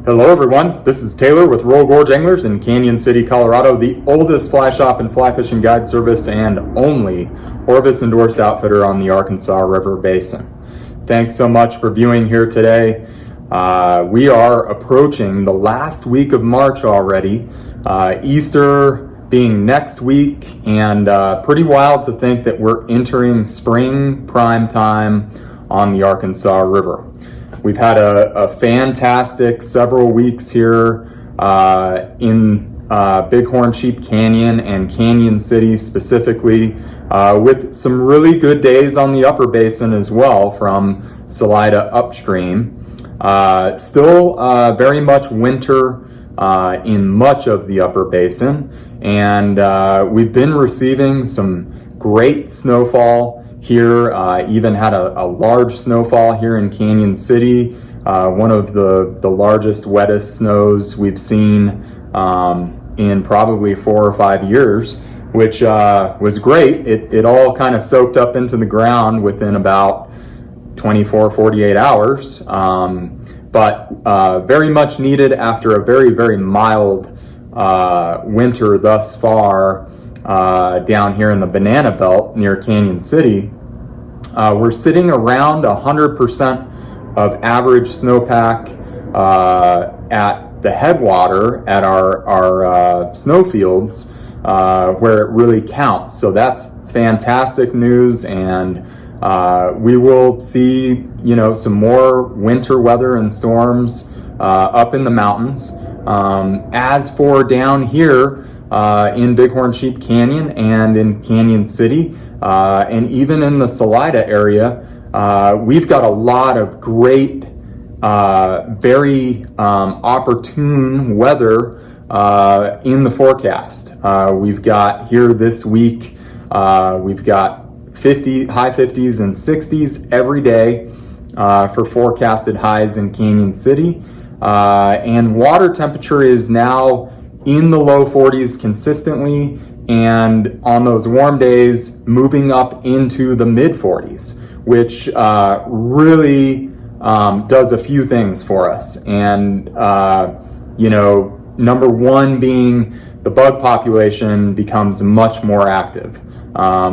Hello everyone, this is Taylor with Royal Gorge Anglers in Canyon City, Colorado, the oldest fly shop and fly fishing guide service and only Orvis endorsed outfitter on the Arkansas River Basin. Thanks so much for viewing here today. We are approaching the last week of March already, Easter being next week, and pretty wild to think that we're entering spring prime time on the Arkansas River. We've had a fantastic several weeks here in Bighorn Sheep Canyon and Canyon City specifically, with some really good days on the upper basin as well from Salida upstream. Still very much winter in much of the upper basin, and we've been receiving some great snowfall here. Even had a large snowfall here in Canyon City, one of the largest, wettest snows we've seen in probably 4 or 5 years, which was great. It all kind of soaked up into the ground within about 48 hours, but very much needed after a very, very mild winter thus far. Down here in the Banana Belt near Canyon City, we're sitting around 100% of average snowpack at the headwater at our snowfields, where it really counts. So that's fantastic news, and we will see, some more winter weather and storms up in the mountains. As for down here, in Bighorn Sheep Canyon and in Canyon City, and even in the Salida area, we've got a lot of great, very opportune weather in the forecast. We've got here this week, we've got high 50s and 60s every day for forecasted highs in Canyon City, and water temperature is now in the low 40s consistently, and on those warm days moving up into the mid 40s, which really does a few things for us. And number one being the bug population becomes much more active.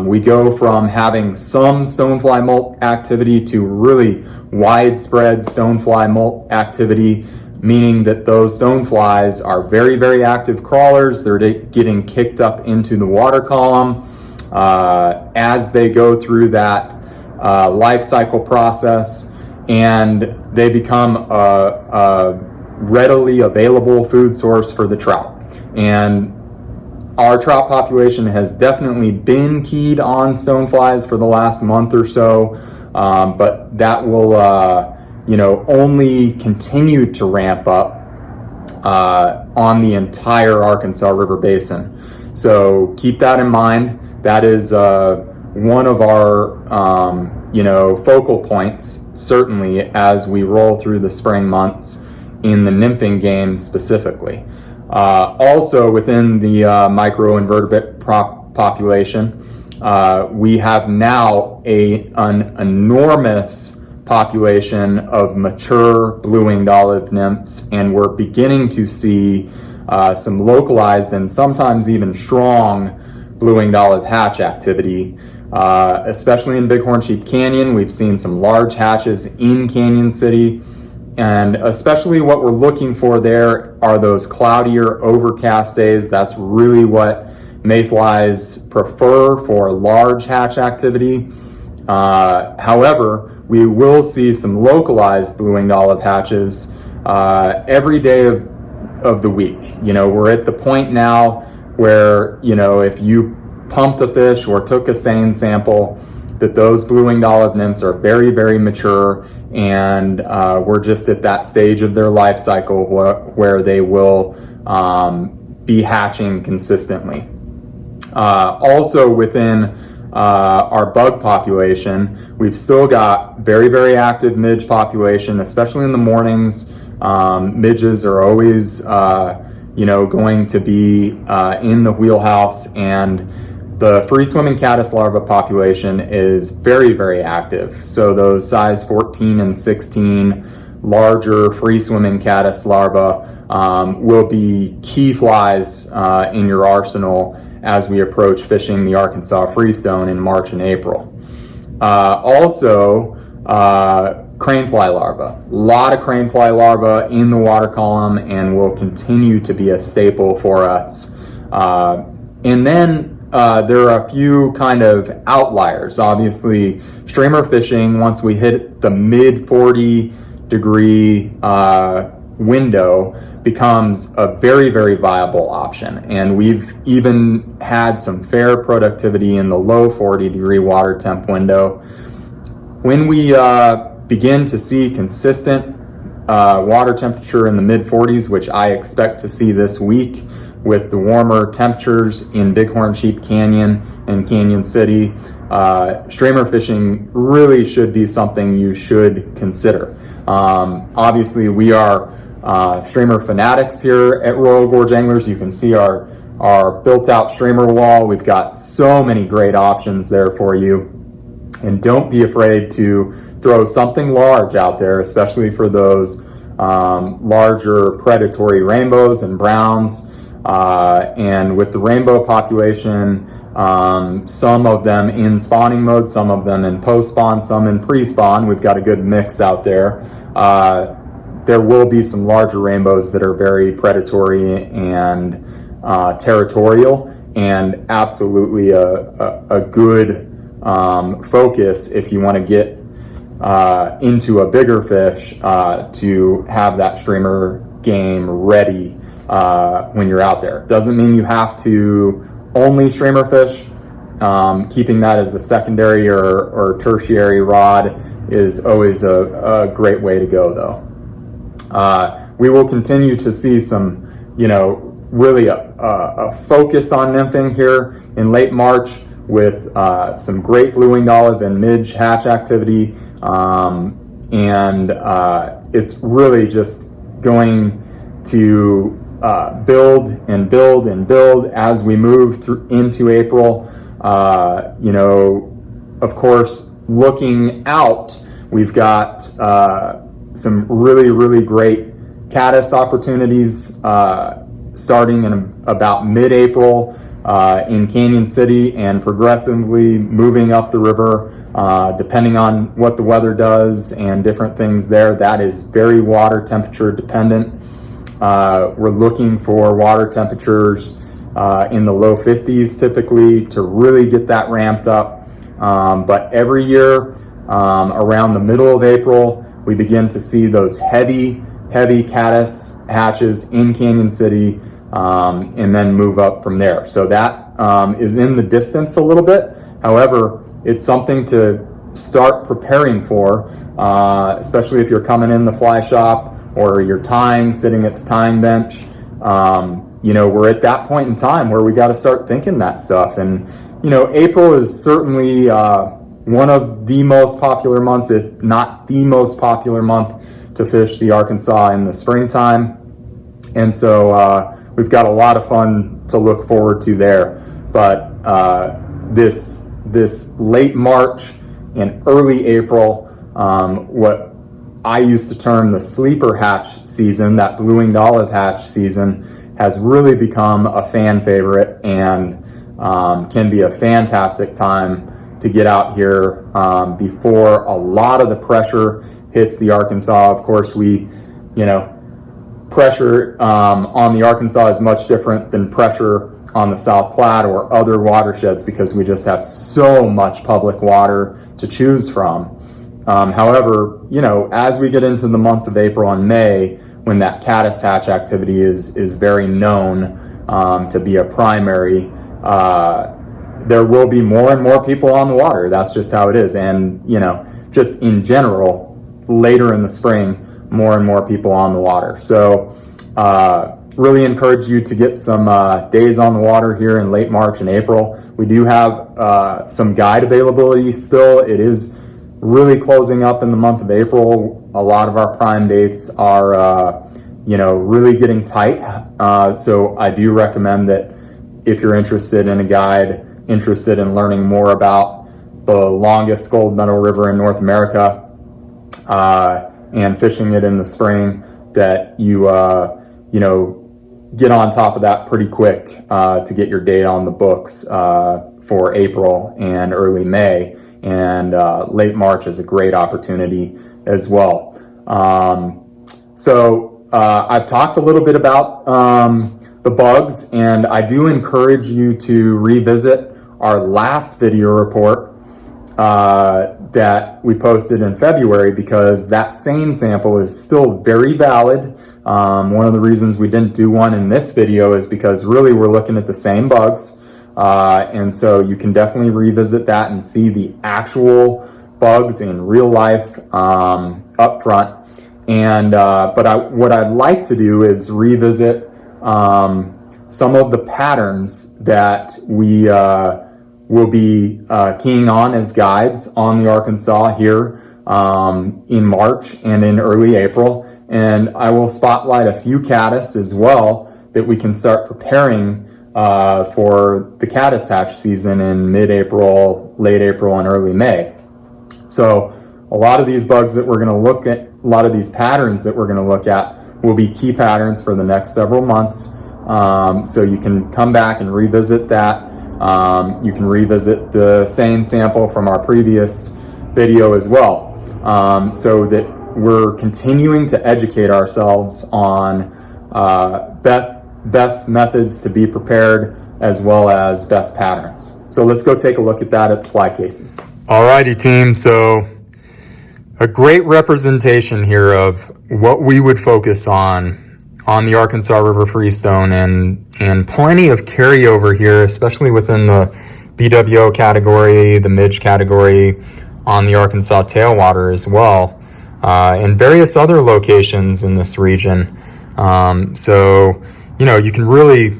We go from having some stonefly molt activity to really widespread stonefly molt activity, meaning that those stoneflies are very, very active crawlers. They're getting kicked up into the water column as they go through that life cycle process, and they become a readily available food source for the trout. And our trout population has definitely been keyed on stoneflies for the last month or so, but that will only continued to ramp up on the entire Arkansas River Basin. So keep that in mind. That is one of our focal points, certainly, as we roll through the spring months in the nymphing game specifically. Also within the microinvertebrate population, we have now an enormous population of mature blue-winged olive nymphs, and we're beginning to see some localized and sometimes even strong blue-winged olive hatch activity, especially in Bighorn Sheep Canyon. We've seen some large hatches in Canyon City, and especially what we're looking for there are those cloudier, overcast days. That's really what mayflies prefer for large hatch activity. However, we will see some localized blue-winged olive hatches every day of the week. We're at the point now where, if you pumped a fish or took a seine sample, that those blue-winged olive nymphs are very, very mature, and we're just at that stage of their life cycle where they will be hatching consistently. Also within our bug population, we've still got very, very active midge population, especially in the mornings. Midges are always, going to be in the wheelhouse, and the free-swimming caddis larva population is very, very active. So those size 14 and 16 larger free swimming caddis larvae will be key flies in your arsenal as we approach fishing the Arkansas Freestone in March and April. Also, crane fly larvae. A lot of crane fly larvae in the water column and will continue to be a staple for us. And then there are a few kind of outliers. Obviously, streamer fishing, once we hit the mid 40 degree window, becomes a very, very viable option. And we've even had some fair productivity in the low 40 degree water temp window. When we begin to see consistent water temperature in the mid 40s, which I expect to see this week with the warmer temperatures in Bighorn Sheep Canyon and Canyon City, streamer fishing really should be something you should consider. Obviously, we are streamer fanatics here at Royal Gorge Anglers. You can see our built out streamer wall. We've got so many great options there for you. And don't be afraid to throw something large out there, especially for those larger predatory rainbows and browns. And with the rainbow population, some of them in spawning mode, some of them in post-spawn, some in pre-spawn. We've got a good mix out there. There will be some larger rainbows that are very predatory and territorial, and absolutely a good focus if you want to get into a bigger fish to have that streamer game ready when you're out there. Doesn't mean you have to only streamer fish. Keeping that as a secondary or tertiary rod is always a great way to go, though. We will continue to see some, really a focus on nymphing here in late March with some great blue winged olive and midge hatch activity. And it's really just going to build and build and build as we move through into April. Of course, looking out, we've got some really, really great caddis opportunities starting in about mid-April in Canyon City and progressively moving up the river depending on what the weather does and different things there. That is very water temperature dependent. We're looking for water temperatures in the low 50s typically to really get that ramped up. But every year around the middle of April, we begin to see those heavy caddis hatches in Canyon City and then move up from there. So that is in the distance a little bit. However, it's something to start preparing for, especially if you're coming in the fly shop or you're tying, sitting at the tying bench. We're at that point in time where we got to start thinking that stuff. And, April is certainly one of the most popular months, if not the most popular month to fish the Arkansas in the springtime. And so we've got a lot of fun to look forward to there. But this late March and early April, what I used to term the sleeper hatch season, that blue winged olive hatch season, has really become a fan favorite and can be a fantastic time to get out here before a lot of the pressure hits the Arkansas. Of course, pressure on the Arkansas is much different than pressure on the South Platte or other watersheds because we just have so much public water to choose from. However, as we get into the months of April and May, when that caddis hatch activity is very known to be a primary, there will be more and more people on the water. That's just how it is. And, just in general, later in the spring, more and more people on the water. So really encourage you to get some days on the water here in late March and April. We do have some guide availability still. It is really closing up in the month of April. A lot of our prime dates are, really getting tight. So I do recommend that if you're interested in a guide, interested in learning more about the longest gold medal river in North America, and fishing it in the spring, that you get on top of that pretty quick to get your date on the books for April and early May, and late March is a great opportunity as well. So I've talked a little bit about the bugs, and I do encourage you to revisit our last video report that we posted in February, because that seine sample is still very valid. One of the reasons we didn't do one in this video is because really we're looking at the same bugs, and so you can definitely revisit that and see the actual bugs in real life up front. And what I'd like to do is revisit some of the patterns that we will be keying on as guides on the Arkansas here in March and in early April. And I will spotlight a few caddis as well that we can start preparing for the caddis hatch season in mid-April, late April, and early May. So a lot of these bugs that we're going to look at, a lot of these patterns that we're going to look at will be key patterns for the next several months. So you can come back and revisit that. You can revisit the seine sample from our previous video as well, so that we're continuing to educate ourselves on best methods to be prepared, as well as best patterns. So let's go take a look at that at the fly cases. Alrighty, team. So a great representation here of what we would focus on the Arkansas River Freestone, and plenty of carryover here, especially within the BWO category, the midge category, on the Arkansas tailwater as well, and various other locations in this region. So, you can really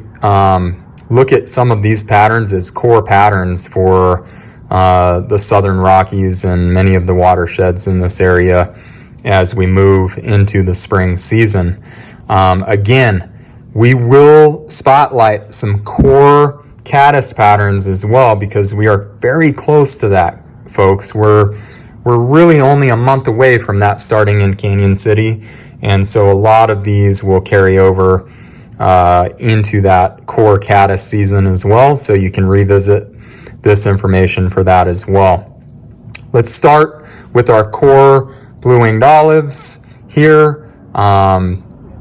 look at some of these patterns as core patterns for the Southern Rockies and many of the watersheds in this area as we move into the spring season. Again, we will spotlight some core caddis patterns as well, because we are very close to that, folks. We're really only a month away from that starting in Canyon City, and so a lot of these will carry over into that core caddis season as well, so you can revisit this information for that as well. Let's start with our core blue-winged olives here,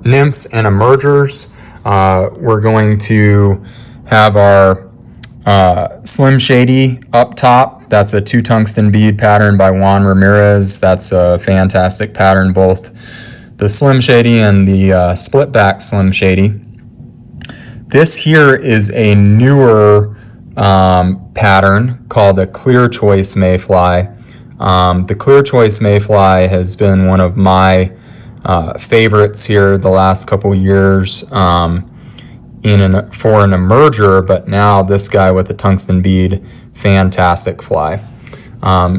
nymphs and emergers. We're going to have our Slim Shady up top. That's a 2 tungsten bead pattern by Juan Ramirez. That's a fantastic pattern, both the Slim Shady and the split back Slim Shady. This here is a newer pattern called the Clear Choice Mayfly. The Clear Choice Mayfly has been one of my favorites here the last couple years for an emerger, but now this guy with the tungsten bead, fantastic fly.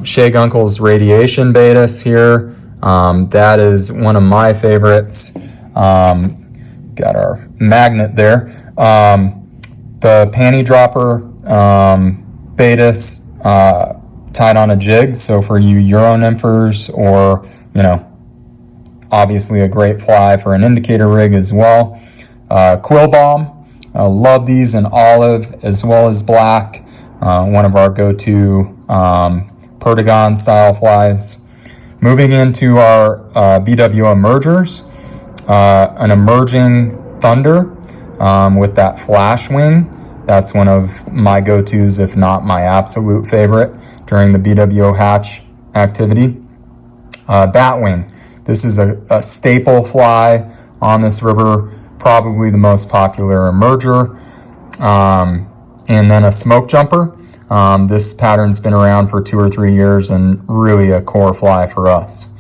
Shea Gunkel's Radiation Baetis here, that is one of my favorites. Got our magnet there. The Panty Dropper Baetis tied on a jig, so for you Euro nymphers, or obviously a great fly for an indicator rig as well. Quill Bomb, I love these in olive as well as black. One of our go-to Perdigon style flies. Moving into our BWO emergers, an emerging Thunder with that flash wing. That's one of my go-tos, if not my absolute favorite, during the BWO hatch activity. Batwing. This is a staple fly on this river, probably the most popular emerger. And then a Smoke Jumper. This pattern's been around for 2 or 3 years and really a core fly for us.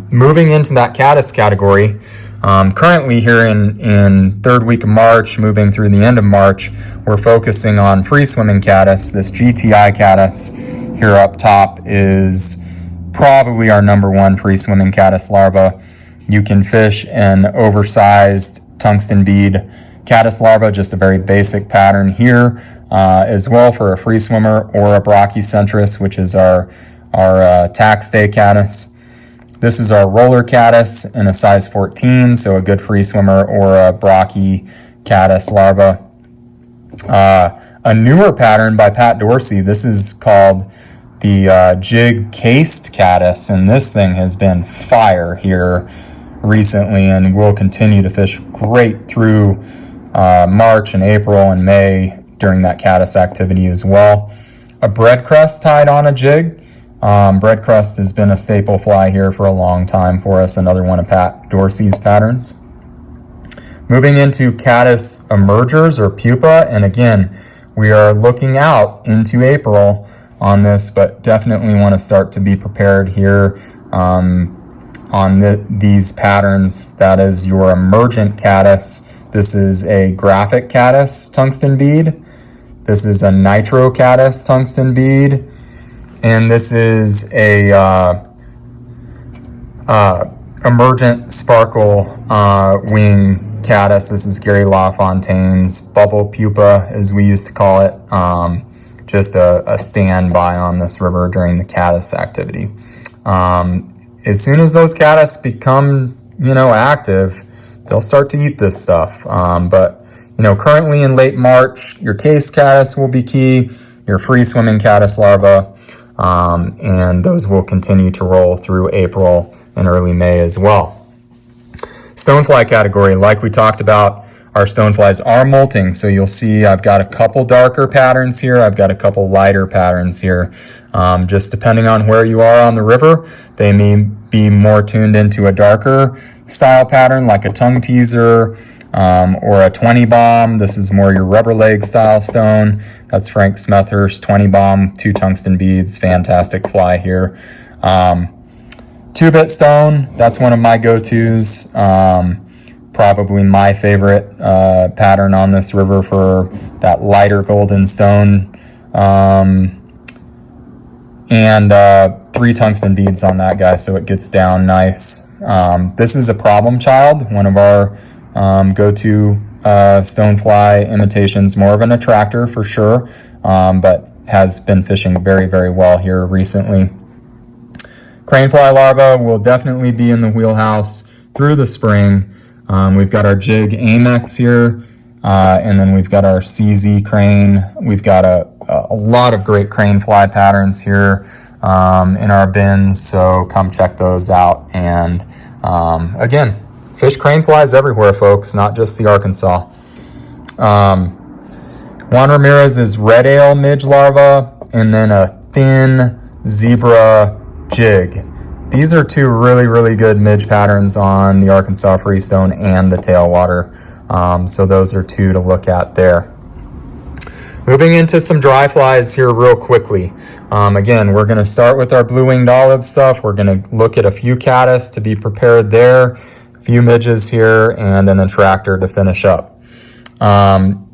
Moving into that caddis category, currently here in third week of March, moving through the end of March, we're focusing on free swimming caddis. This GTI caddis here up top is probably our number one free swimming caddis larva. You can fish an oversized tungsten bead caddis larva, just a very basic pattern here, as well for a free swimmer, or a Brachycentris, which is our tax day caddis. This is our roller caddis in a size 14, so a good free swimmer or a brachy caddis larva. A newer pattern by Pat Dorsey, this is called the jig cased caddis, and this thing has been fire here recently and will continue to fish great through March and April and May during that caddis activity as well. A bread crust tied on a jig. Bread crust has been a staple fly here for a long time for us, another one of Pat Dorsey's patterns. Moving into caddis emergers or pupa, and again, we are looking out into April on this, but definitely want to start to be prepared here on these patterns. That is your emergent caddis. This is a graphic caddis tungsten bead. This is a nitro caddis tungsten bead. And this is a emergent sparkle wing caddis. This is Gary LaFontaine's bubble pupa, as we used to call it. Just a standby on this river during the caddis activity. As soon as those caddis become, active, they'll start to eat this stuff. But currently in late March, your case caddis will be key, your free swimming caddis larva, and those will continue to roll through April and early May as well. Stonefly category, like we talked about, our stoneflies are molting, so you'll see I've got a couple darker patterns here, I've got a couple lighter patterns here. Just depending on where you are on the river, they may be more tuned into a darker style pattern like a tongue teaser or a 20 bomb. This is more your rubber leg style stone. That's Frank Smethurst 20 bomb, 2 tungsten beads, fantastic fly here. 2-bit stone, that's one of my go-tos. Probably my favorite pattern on this river for that lighter golden stone. And 3 tungsten beads on that guy, so it gets down nice. This is a problem child, one of our go-to stonefly imitations, more of an attractor for sure, but has been fishing very, very well here recently. Cranefly larva will definitely be in the wheelhouse through the spring. We've got our jig Amex here, and then we've got our CZ crane. We've got a lot of great crane fly patterns here in our bins, so come check those out. And again, fish crane flies everywhere, folks, not just the Arkansas. Juan Ramirez's red ale midge larva, and then a thin zebra jig. These are 2 really, really good midge patterns on the Arkansas Freestone and the tailwater. So those are 2 to look at there. Moving into some dry flies here real quickly. Again, we're going to start with our blue-winged olive stuff. We're going to look at a few caddis to be prepared there, a few midges here, and an attractor to finish up.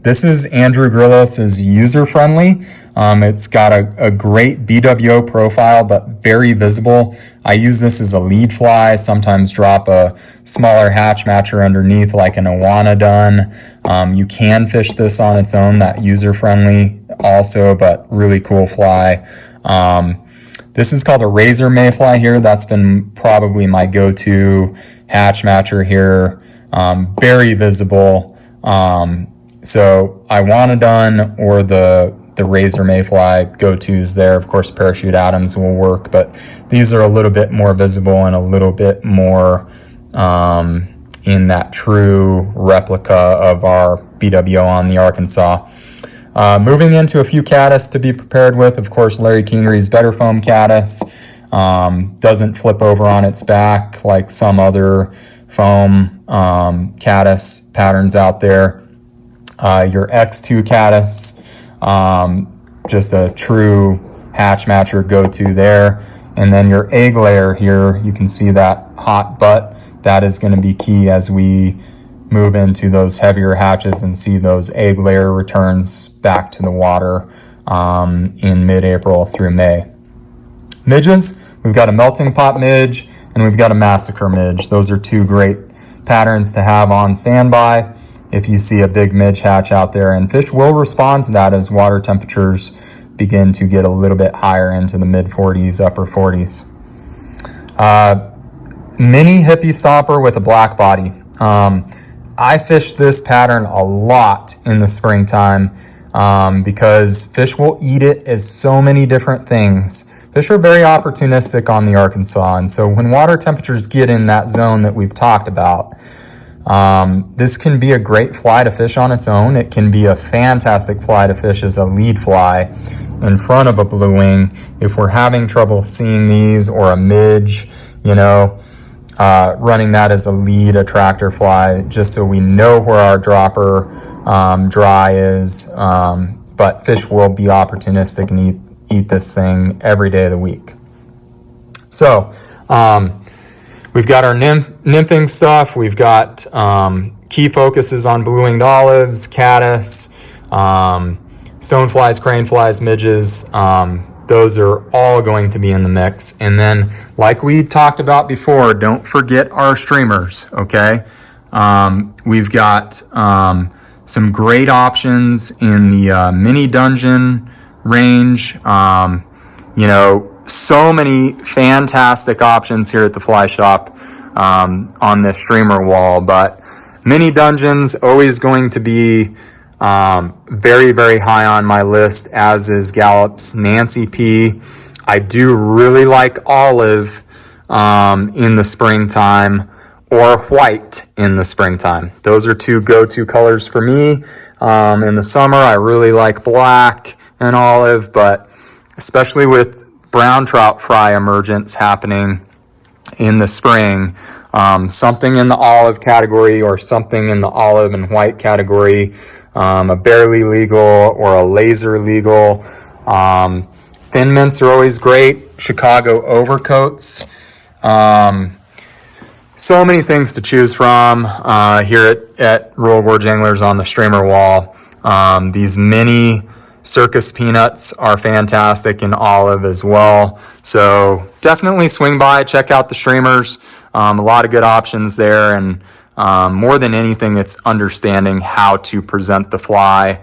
This is Andrew Grillos' user-friendly. It's got a great BWO profile, but very visible. I use this as a lead fly, sometimes drop a smaller hatch matcher underneath like an Iguanodon. You can fish this on its own, that user-friendly also, but really cool fly. This is called a razor mayfly here. That's been probably my go-to hatch matcher here. Very visible. So Iguanodon or the razor mayfly go-tos there. Of course, Parachute Adams will work, but these are a little bit more visible and a little bit more in that true replica of our BWO on the Arkansas. Moving into a few caddis to be prepared with, of course, Larry Kingery's Better Foam caddis. Doesn't flip over on its back like some other foam caddis patterns out there. Your X2 caddis, just a true hatch matcher go-to there. And then your egg layer here, you can see that hot butt. That is going to be key as we move into those heavier hatches and see those egg layer returns back to the water in mid-April through May. Midges, we've got a melting pot midge and we've got a massacre midge. Those are 2 great patterns to have on standby if you see a big midge hatch out there, and fish will respond to that as water temperatures begin to get a little bit higher into the mid 40s, upper 40s. mini hippie stopper with a black body. I fish this pattern a lot in the springtime because fish will eat it as so many different things. Fish are very opportunistic on the Arkansas, and so when water temperatures get in that zone that we've talked about, this can be a great fly to fish on its own. It can be a fantastic fly to fish as a lead fly in front of a blue wing if we're having trouble seeing these, or a midge, running that as a lead attractor fly, just so we know where our dropper dry is. But fish will be opportunistic and eat this thing every day of the week. So we've got our nymphing stuff. We've got key focuses on blue-winged olives, caddis, stoneflies, craneflies, midges. Those are all going to be in the mix. And then, like we talked about before, don't forget our streamers, okay? We've got some great options in the mini dungeon range. So many fantastic options here at the fly shop on this streamer wall. But mini dungeons always going to be very, very high on my list, as is Gallup's Nancy P. I do really like olive in the springtime, or white in the springtime. Those are two go-to colors for me. In the summer, I really like black and olive, but especially with brown trout fry emergence happening in the spring, something in the olive category or something in the olive and white category, a barely legal or a laser legal. Thin mints are always great. Chicago overcoats. So many things to choose from here at Royal Gorge Anglers on the streamer wall. These mini circus peanuts are fantastic in olive as well. So definitely swing by, check out the streamers. A lot of good options there, and more than anything, it's understanding how to present the fly,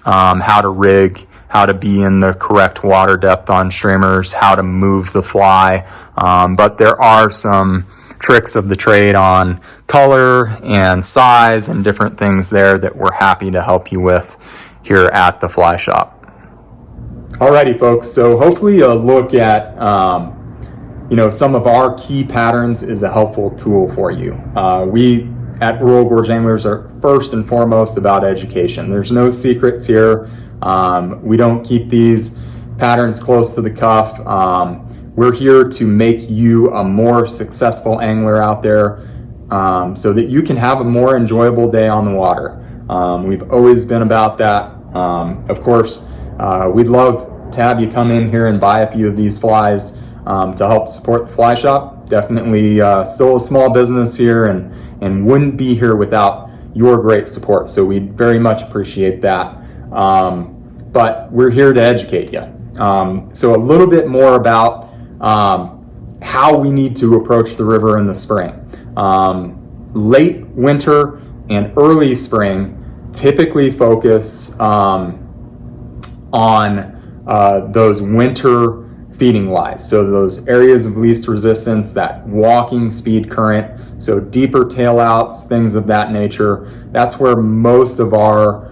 how to rig, how to be in the correct water depth on streamers, how to move the fly. But there are some tricks of the trade on color and size and different things there that we're happy to help you with here at the fly shop. Alrighty, folks. So hopefully a look at some of our key patterns is a helpful tool for you. We at Royal Gorge Anglers are first and foremost about education. There's no secrets here. We don't keep these patterns close to the cuff. We're here to make you a more successful angler out there, so that you can have a more enjoyable day on the water. We've always been about that. Of course, we'd love to have you come in here and buy a few of these flies to help support the fly shop. Definitely still a small business here, and wouldn't be here without your great support. So we very much appreciate that. But we're here to educate you. So a little bit more about how we need to approach the river in the spring. Late winter and early spring typically focus on those winter feeding lives. So those areas of least resistance, that walking speed current, so deeper tail outs, things of that nature. That's where most of our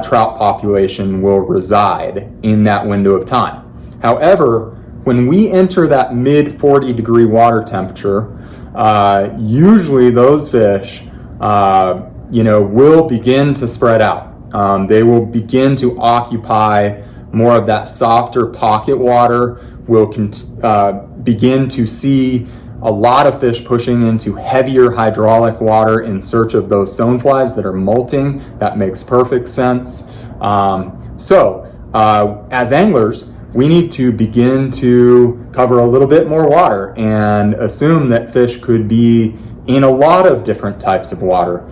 trout population will reside in that window of time. However, when we enter that mid 40 degree water temperature, usually those fish, will begin to spread out. They will begin to occupy more of that softer pocket water. We'll begin to see a lot of fish pushing into heavier hydraulic water in search of those stoneflies that are molting. That makes perfect sense. As anglers, we need to begin to cover a little bit more water and assume that fish could be in a lot of different types of water.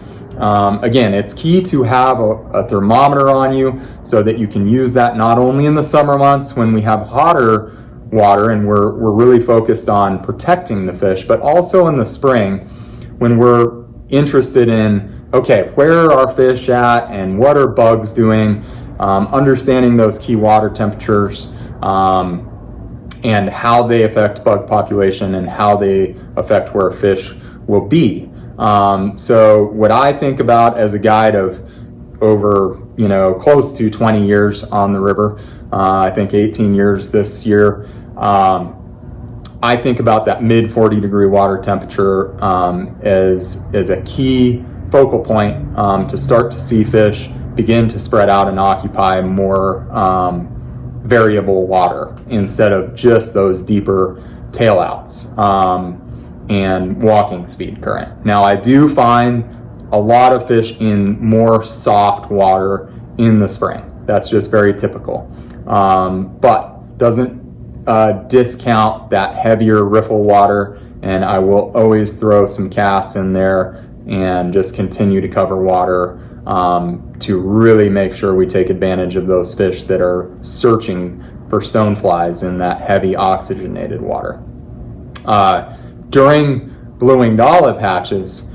Again, it's key to have a thermometer on you so that you can use that not only in the summer months when we have hotter water and we're really focused on protecting the fish, but also in the spring when we're interested in, okay, where are fish at and what are bugs doing, understanding those key water temperatures, and how they affect bug population and how they affect where fish will be. So what I think about as a guide of over, close to 20 years on the river, I think 18 years this year, I think about that mid 40 degree water temperature as a key focal point to start to see fish begin to spread out and occupy more variable water instead of just those deeper tailouts and walking speed current. Now, I do find a lot of fish in more soft water in the spring. That's just very typical, but doesn't discount that heavier riffle water, and I will always throw some casts in there and just continue to cover water to really make sure we take advantage of those fish that are searching for stoneflies in that heavy oxygenated water. During blue-winged olive hatches,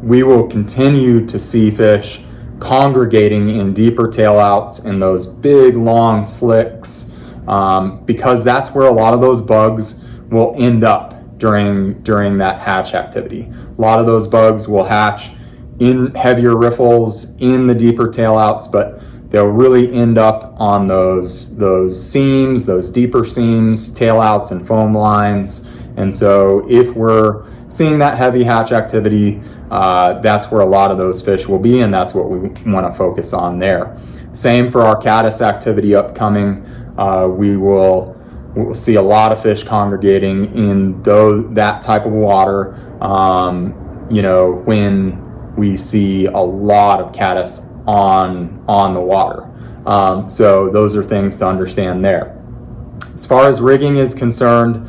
we will continue to see fish congregating in deeper tailouts in those big long slicks, because that's where a lot of those bugs will end up during that hatch activity. A lot of those bugs will hatch in heavier riffles in the deeper tailouts, but they'll really end up on those seams, those deeper seams, tailouts, and foam lines. And so if we're seeing that heavy hatch activity, that's where a lot of those fish will be, and that's what we want to focus on there. Same for our caddis activity upcoming. We'll see a lot of fish congregating in that type of water, when we see a lot of caddis on the water. So those are things to understand there. As far as rigging is concerned,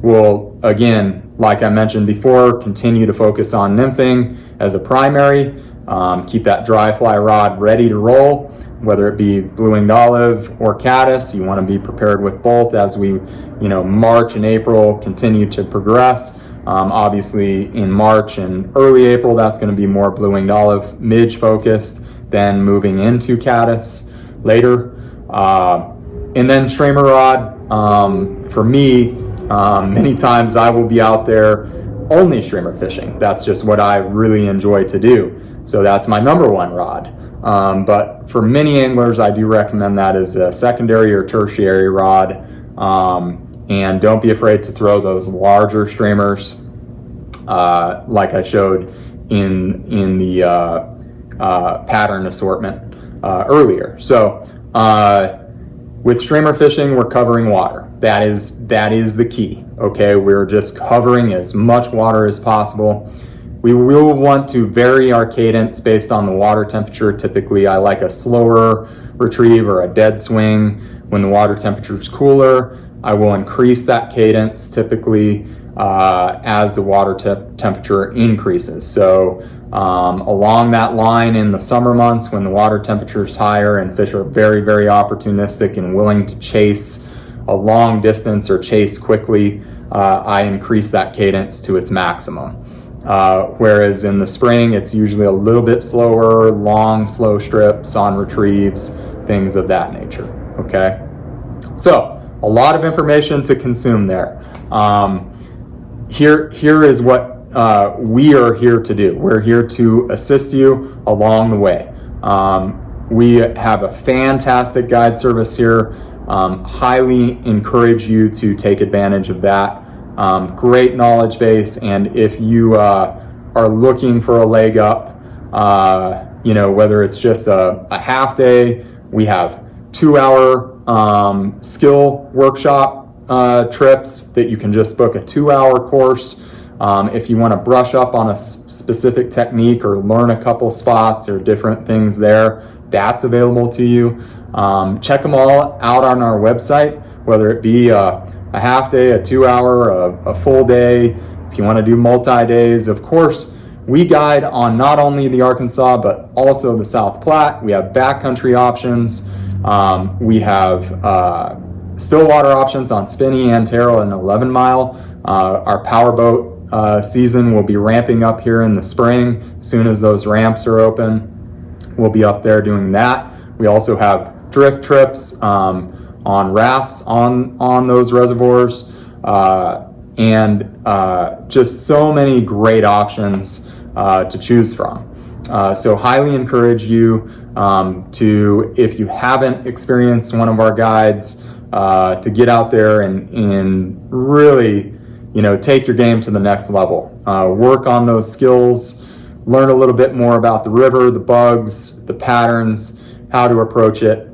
we'll, again, like I mentioned before, continue to focus on nymphing as a primary. Keep that dry fly rod ready to roll, whether it be blue-winged olive or caddis. You want to be prepared with both as we, March and April continue to progress. Obviously in March and early April, that's going to be more blue-winged olive midge focused, then moving into caddis later. And then streamer rod, for me, many times I will be out there only streamer fishing. That's just what I really enjoy to do. So that's my number one rod. But for many anglers, I do recommend that as a secondary or tertiary rod. And don't be afraid to throw those larger streamers, like I showed in the pattern assortment earlier. So with streamer fishing, we're covering water. That is the key. Okay, we're just covering as much water as possible. We will want to vary our cadence based on the water temperature. Typically, I like a slower retrieve or a dead swing. When the water temperature is cooler, I will increase that cadence typically as the water temperature increases. So along that line in the summer months when the water temperature is higher and fish are very, very opportunistic and willing to chase a long distance or chase quickly, I increase that cadence to its maximum. Whereas in the spring, it's usually a little bit slower, long, slow strips on retrieves, things of that nature. Okay, so a lot of information to consume there. Here is what we are here to do. We're here to assist you along the way. We have a fantastic guide service here. Highly encourage you to take advantage of that. Great knowledge base, and if you are looking for a leg up, whether it's just a half day, we have 2-hour skill workshop trips that you can just book a 2-hour course. If you want to brush up on a specific technique or learn a couple spots or different things there, that's available to you. Check them all out on our website, whether it be a half day, a 2-hour, a full day. If you want to do multi-days, of course, we guide on not only the Arkansas, but also the South Platte. We have backcountry options. We have stillwater options on Spinney, Antero, and 11 Mile. Our powerboat season will be ramping up here in the spring. As soon as those ramps are open, we'll be up there doing that. We also have drift trips on on rafts on those reservoirs, and just so many great options to choose from. So highly encourage you to, if you haven't experienced one of our guides, to get out there and really, take your game to the next level. Work on those skills, learn a little bit more about the river, the bugs, the patterns, how to approach it.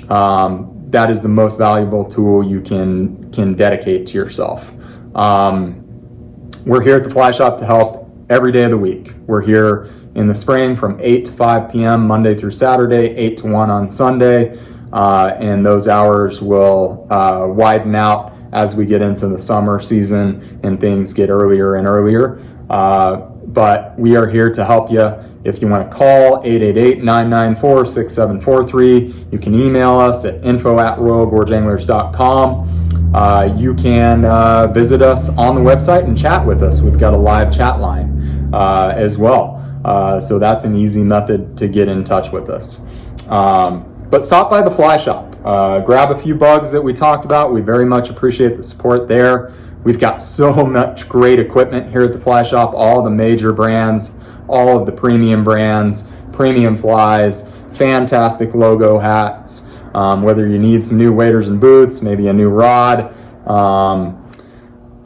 That is the most valuable tool you can dedicate to yourself. We're here at the Fly Shop to help every day of the week. We're here in the spring from 8 to 5 p.m. Monday through Saturday, 8 to 1 on Sunday, and those hours will widen out as we get into the summer season and things get earlier and earlier. But we are here to help you. If you want to call 888-994-6743, you can email us at info@royalgorgeanglers.com. You can visit us on the website and chat with us. We've got a live chat line as well. So that's an easy method to get in touch with us. But stop by the Fly Shop. Grab a few bugs that we talked about. We very much appreciate the support there. We've got so much great equipment here at the Fly Shop, all the major brands, all of the premium brands, premium flies, fantastic logo hats, whether you need some new waders and boots, maybe a new rod.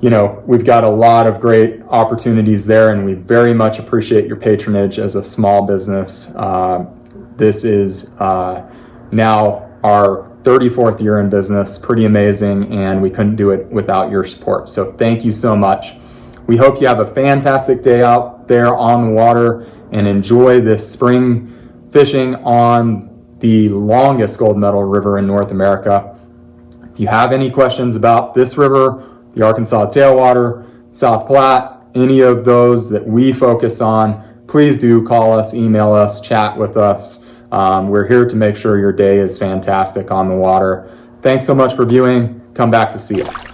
We've got a lot of great opportunities there, and we very much appreciate your patronage as a small business. This is now our 34th year in business, pretty amazing, and we couldn't do it without your support. So thank you so much. We hope you have a fantastic day out there on the water and enjoy this spring fishing on the longest gold medal river in North America. If you have any questions about this river, the Arkansas Tailwater, South Platte, any of those that we focus on, please do call us, email us, chat with us. We're here to make sure your day is fantastic on the water. Thanks so much for viewing. Come back to see us.